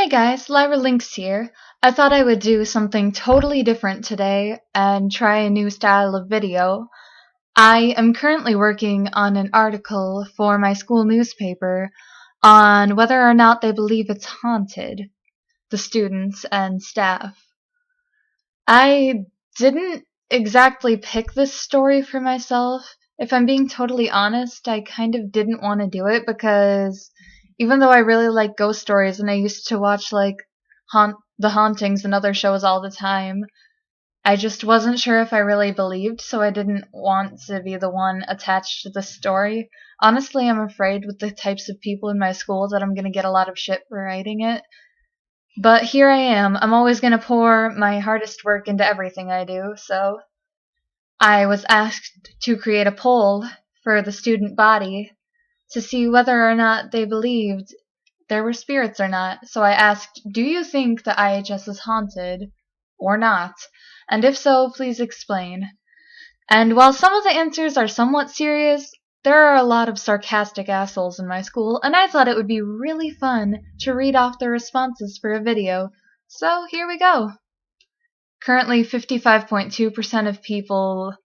Hey guys, Lyra Linx here. I thought I would do something totally different today and try a new style of video. I am currently working on an article for my school newspaper on whether or not they believe it's haunted, the students and staff. I didn't exactly pick this story for myself. If I'm being totally honest, I kind of didn't want to do it because even though I really like ghost stories and I used to watch like The Hauntings and other shows all the time, I just wasn't sure if I really believed, so I didn't want to be the one attached to the story. Honestly, I'm afraid with the types of people in my school that I'm going to get a lot of shit for writing it. But here I am. I'm always going to pour my hardest work into everything I do, so I was asked to create a poll for the student body to see whether or not they believed there were spirits or not. So I asked, do you think the IHS is haunted or not? And if so, please explain. And while some of the answers are somewhat serious, there are a lot of sarcastic assholes in my school, and I thought it would be really fun to read off the responses for a video. So here we go. Currently, 55.2% of people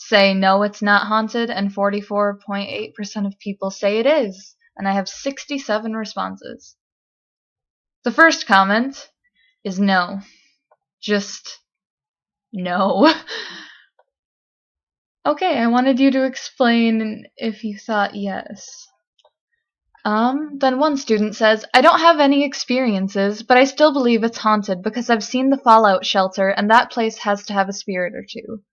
say no, it's not haunted, and 44.8% of people say it is, and I have 67 responses. The first comment is no. Just no. Okay, I wanted you to explain if you thought yes. Then one student says, I don't have any experiences, but I still believe it's haunted because I've seen the fallout shelter and that place has to have a spirit or two.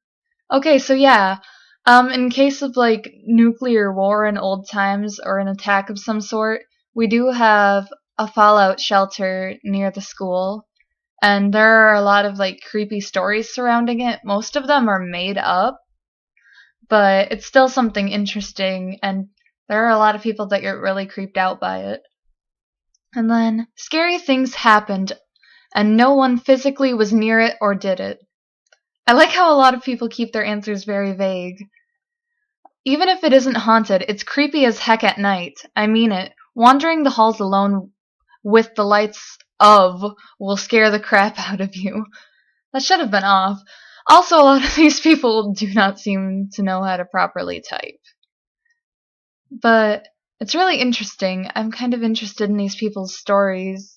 Okay, so yeah, in case of like nuclear war in old times or an attack of some sort, we do have a fallout shelter near the school, and there are a lot of like creepy stories surrounding it. Most of them are made up, but it's still something interesting, and there are a lot of people that get really creeped out by it. And then, scary things happened, and no one physically was near it or did it. I like how a lot of people keep their answers very vague. Even if it isn't haunted, it's creepy as heck at night. I mean it. Wandering the halls alone with the lights of will scare the crap out of you. That should have been off. Also, a lot of these people do not seem to know how to properly type. But it's really interesting. I'm kind of interested in these people's stories.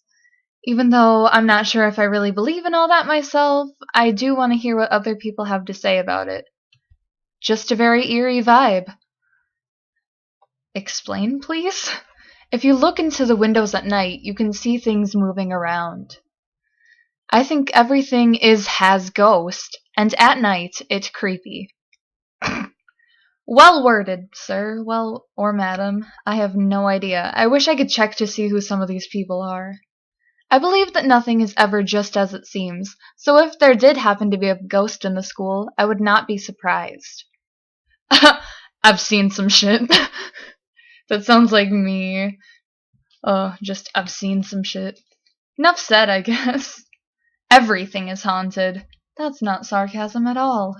Even though I'm not sure if I really believe in all that myself, I do want to hear what other people have to say about it. Just a very eerie vibe. Explain, please? If you look into the windows at night, you can see things moving around. I think everything has ghost, and at night, it's creepy. Well worded, sir. Well, or madam. I have no idea. I wish I could check to see who some of these people are. I believe that nothing is ever just as it seems, so if there did happen to be a ghost in the school, I would not be surprised. I've seen some shit. That sounds like me. I've seen some shit. Enough said, I guess. Everything is haunted. That's not sarcasm at all.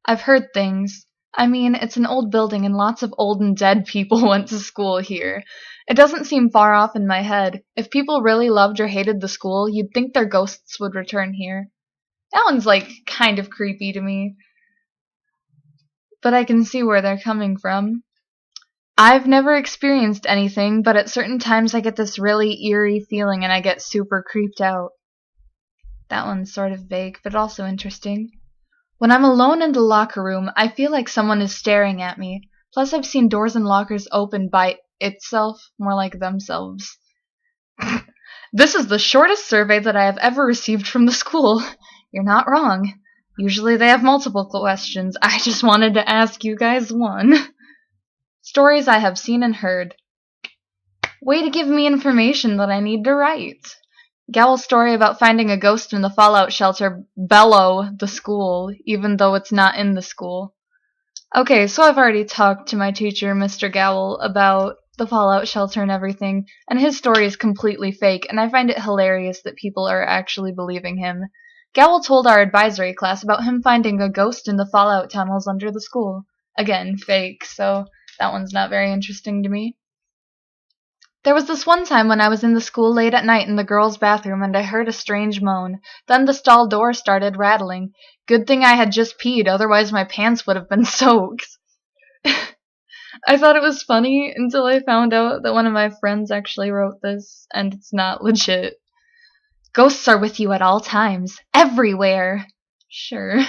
I've heard things. I mean, it's an old building and lots of old and dead people went to school here. It doesn't seem far off in my head. If people really loved or hated the school, you'd think their ghosts would return here. That one's like kind of creepy to me. But I can see where they're coming from. I've never experienced anything, but at certain times I get this really eerie feeling and I get super creeped out. That one's sort of vague, but also interesting. When I'm alone in the locker room, I feel like someone is staring at me. Plus, I've seen doors and lockers open by itself, more like themselves. This is the shortest survey that I have ever received from the school. You're not wrong. Usually they have multiple questions. I just wanted to ask you guys one. Stories I have seen and heard. Way to give me information that I need to write. Gowl's story about finding a ghost in the fallout shelter bellow the school, even though it's not in the school. Okay, so I've already talked to my teacher, Mr. Gowl, about the fallout shelter and everything, and his story is completely fake, and I find it hilarious that people are actually believing him. Gowl told our advisory class about him finding a ghost in the fallout tunnels under the school. Again, fake, so that one's not very interesting to me. There was this one time when I was in the school late at night in the girls' bathroom and I heard a strange moan. Then the stall door started rattling. Good thing I had just peed, otherwise my pants would have been soaked. I thought it was funny until I found out that one of my friends actually wrote this, and it's not legit. Ghosts are with you at all times. Everywhere. Sure.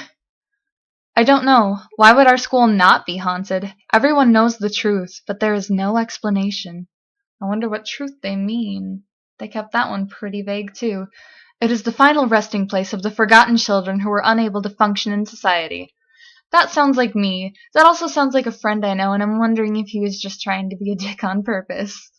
I don't know. Why would our school not be haunted? Everyone knows the truth, but there is no explanation. I wonder what truth they mean. They kept that one pretty vague, too. It is the final resting place of the forgotten children who were unable to function in society. That sounds like me. That also sounds like a friend I know, and I'm wondering if he was just trying to be a dick on purpose.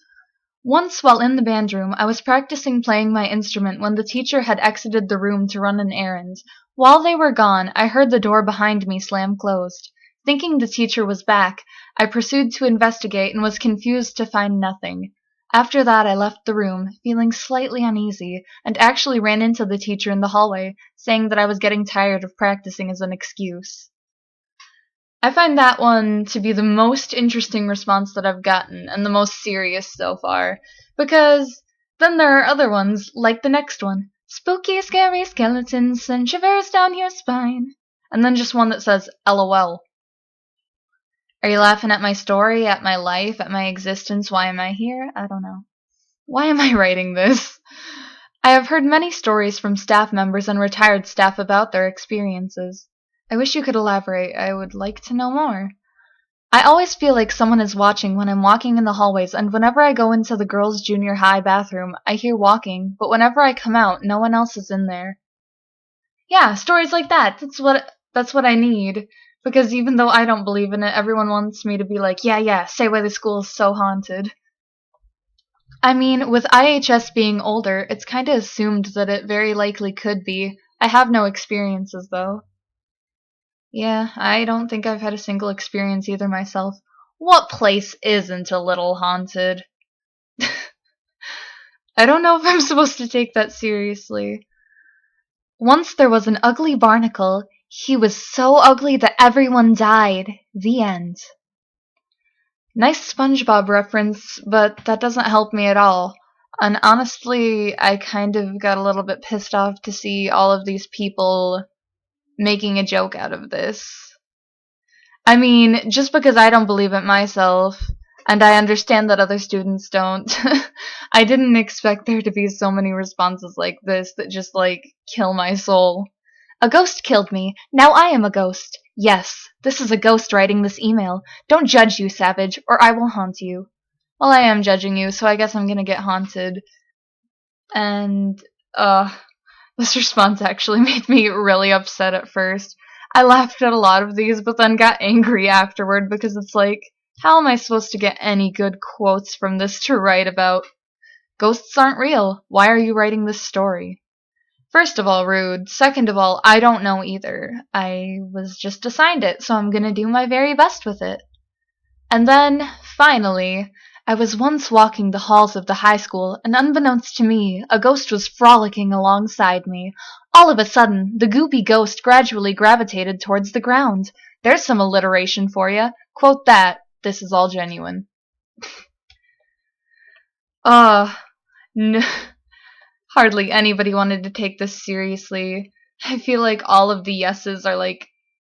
Once, while in the band room, I was practicing playing my instrument when the teacher had exited the room to run an errand. While they were gone, I heard the door behind me slam closed. Thinking the teacher was back, I pursued to investigate and was confused to find nothing. After that, I left the room, feeling slightly uneasy, and actually ran into the teacher in the hallway, saying that I was getting tired of practicing as an excuse. I find that one to be the most interesting response that I've gotten, and the most serious so far, because then there are other ones, like the next one. Spooky, scary skeletons send shivers down your spine. And then just one that says, LOL. Are you laughing at my story, at my life, at my existence? Why am I here? I don't know. Why am I writing this? I have heard many stories from staff members and retired staff about their experiences. I wish you could elaborate. I would like to know more. I always feel like someone is watching when I'm walking in the hallways, and whenever I go into the girls' junior high bathroom, I hear walking, but whenever I come out, no one else is in there. Yeah, stories like that. That's what I need. Because even though I don't believe in it, everyone wants me to be like, yeah, say why the school is so haunted. I mean, with IHS being older, it's kinda assumed that it very likely could be. I have no experiences, though. Yeah, I don't think I've had a single experience either myself. What place isn't a little haunted? I don't know if I'm supposed to take that seriously. Once there was an ugly barnacle. He was so ugly that everyone died. The end. Nice SpongeBob reference, but that doesn't help me at all. And honestly, I kind of got a little bit pissed off to see all of these people making a joke out of this. I mean, just because I don't believe it myself, and I understand that other students don't, I didn't expect there to be so many responses like this that just, kill my soul. A ghost killed me. Now I am a ghost. Yes, this is a ghost writing this email. Don't judge, you savage, or I will haunt you. Well, I am judging you, so I guess I'm gonna get haunted. And, this response actually made me really upset at first. I laughed at a lot of these, but then got angry afterward because it's like, how am I supposed to get any good quotes from this to write about? Ghosts aren't real. Why are you writing this story? First of all, rude. Second of all, I don't know either. I was just assigned it, so I'm gonna do my very best with it. And then, finally, I was once walking the halls of the high school, and unbeknownst to me, a ghost was frolicking alongside me. All of a sudden, the goopy ghost gradually gravitated towards the ground. There's some alliteration for you. Quote that. This is all genuine. Hardly anybody wanted to take this seriously. I feel like all of the yeses are,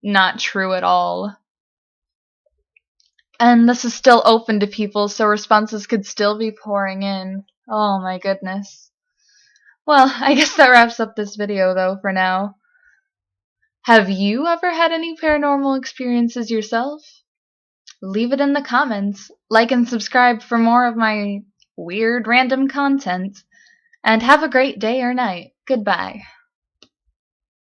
not true at all. And this is still open to people, so responses could still be pouring in. Oh my goodness. Well, I guess that wraps up this video, though, for now. Have you ever had any paranormal experiences yourself? Leave it in the comments. Like and subscribe for more of my weird random content. And have a great day or night. Goodbye.